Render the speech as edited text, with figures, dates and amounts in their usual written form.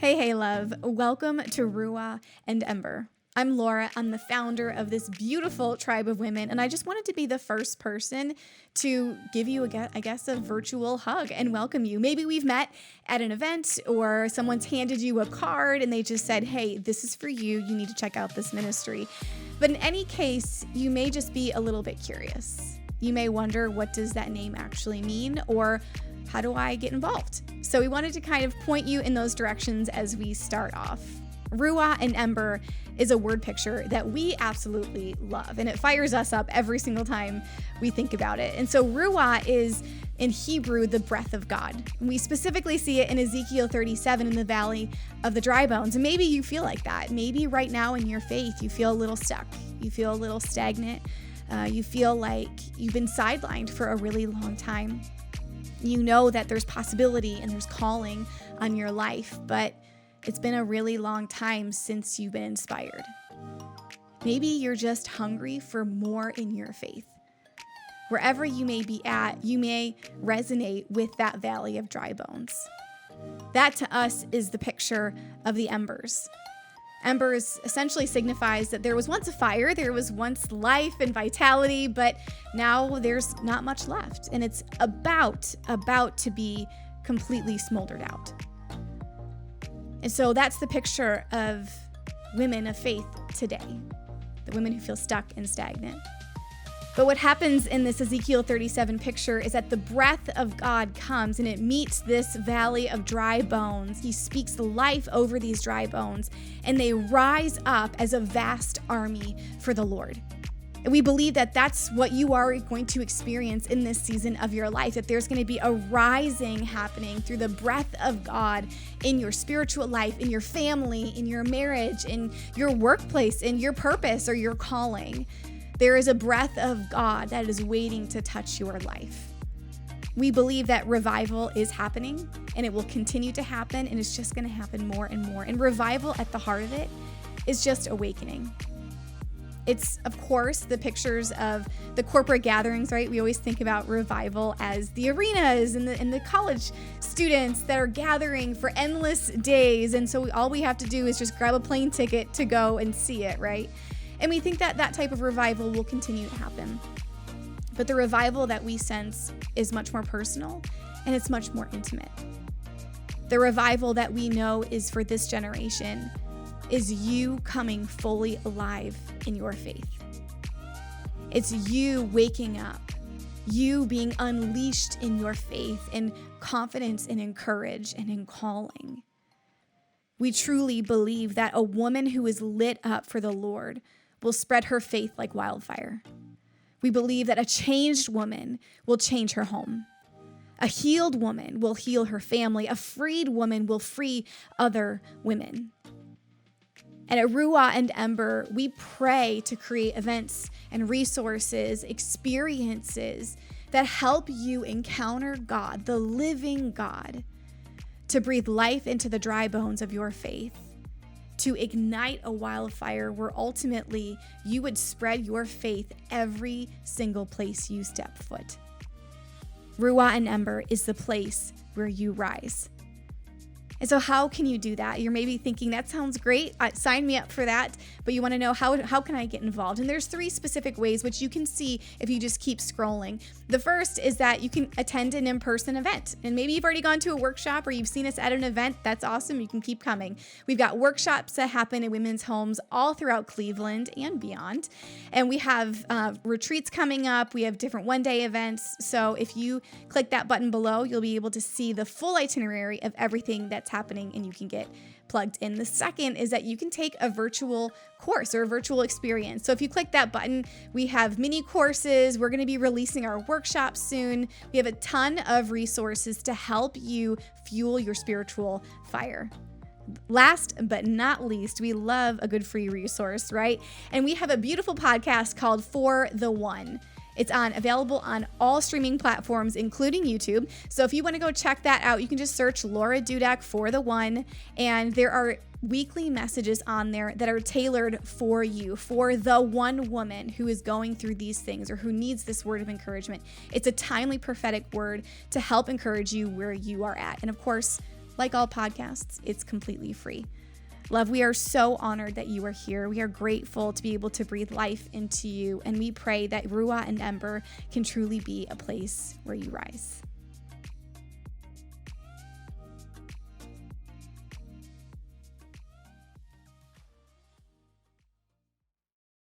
Hey, love. Welcome to Ruah and Ember. I'm Laura. I'm the founder of this beautiful tribe of women, and I just wanted to be the first person to give you, a virtual hug and welcome you. Maybe we've met at an event or someone's handed you a card and they just said, hey, this is for you. You need to check out this ministry. But in any case, you may just be a little bit curious. You may wonder, what does that name actually mean? Or how do I get involved? So we wanted to kind of point you in those directions as we start off. Ruah and Ember is a word picture that we absolutely love, and it fires us up every single time we think about it. And so Ruah is, in Hebrew, the breath of God. And we specifically see it in Ezekiel 37 in the valley of the dry bones. And maybe you feel like that. Maybe right now in your faith, you feel a little stuck. You feel a little stagnant. You feel like you've been sidelined for a really long time. You know that there's possibility and there's calling on your life, but it's been a really long time since you've been inspired. Maybe you're just hungry for more in your faith. Wherever you may be at, you may resonate with that valley of dry bones. That to us is the picture of the embers. Embers essentially signifies that there was once a fire, there was once life and vitality, but now there's not much left, and it's about to be completely smoldered out. And so that's the picture of women of faith today, the women who feel stuck and stagnant. But what happens in this Ezekiel 37 picture is that the breath of God comes and it meets this valley of dry bones. He speaks life over these dry bones, and they rise up as a vast army for the Lord. And we believe that that's what you are going to experience in this season of your life, that there's going to be a rising happening through the breath of God in your spiritual life, in your family, in your marriage, in your workplace, in your purpose or your calling. There is a breath of God that is waiting to touch your life. We believe that revival is happening, and it will continue to happen, and it's just going to happen more and more. And revival, at the heart of it, is just awakening. It's, of course, the pictures of the corporate gatherings, right? We always think about revival as the arenas and the college students that are gathering for endless days. And so all we have to do is just grab a plane ticket to go and see it, right? And we think that that type of revival will continue to happen. But the revival that we sense is much more personal, and it's much more intimate. The revival that we know is for this generation is you coming fully alive in your faith. It's you waking up, you being unleashed in your faith, in confidence and in courage and in calling. We truly believe that a woman who is lit up for the Lord will spread her faith like wildfire. We believe that a changed woman will change her home. A healed woman will heal her family. A freed woman will free other women. And at Ruah and Ember, we pray to create events and resources, experiences that help you encounter God, the living God, to breathe life into the dry bones of your faith, to ignite a wildfire where ultimately you would spread your faith every single place you step foot. Ruah and Ember is the place where you rise. And so how can you do that? You're maybe thinking, that sounds great. Sign me up for that. But you want to know, how can I get involved? And there's 3 specific ways, which you can see if you just keep scrolling. The first is that you can attend an in-person event. And maybe you've already gone to a workshop or you've seen us at an event. That's awesome. You can keep coming. We've got workshops that happen in women's homes all throughout Cleveland and beyond. And we have retreats coming up. We have different one-day events. So if you click that button below, you'll be able to see the full itinerary of everything that's happening, and you can get plugged in. The second is that you can take a virtual course or a virtual experience. So if you click that button, we have mini courses. We're going to be releasing our workshops soon. We have a ton of resources to help you fuel your spiritual fire. Last but not least, we love a good free resource, right? And we have a beautiful podcast called For the One. It's available on all streaming platforms, including YouTube. So if you want to go check that out, you can just search Laura Dudek For the One. And there are weekly messages on there that are tailored for you, for the one woman who is going through these things or who needs this word of encouragement. It's a timely prophetic word to help encourage you where you are at. And of course, Like all podcasts, it's completely free. Love, we are so honored that you are here. We are grateful to be able to breathe life into you, and we pray that Ruah and Ember can truly be a place where you rise.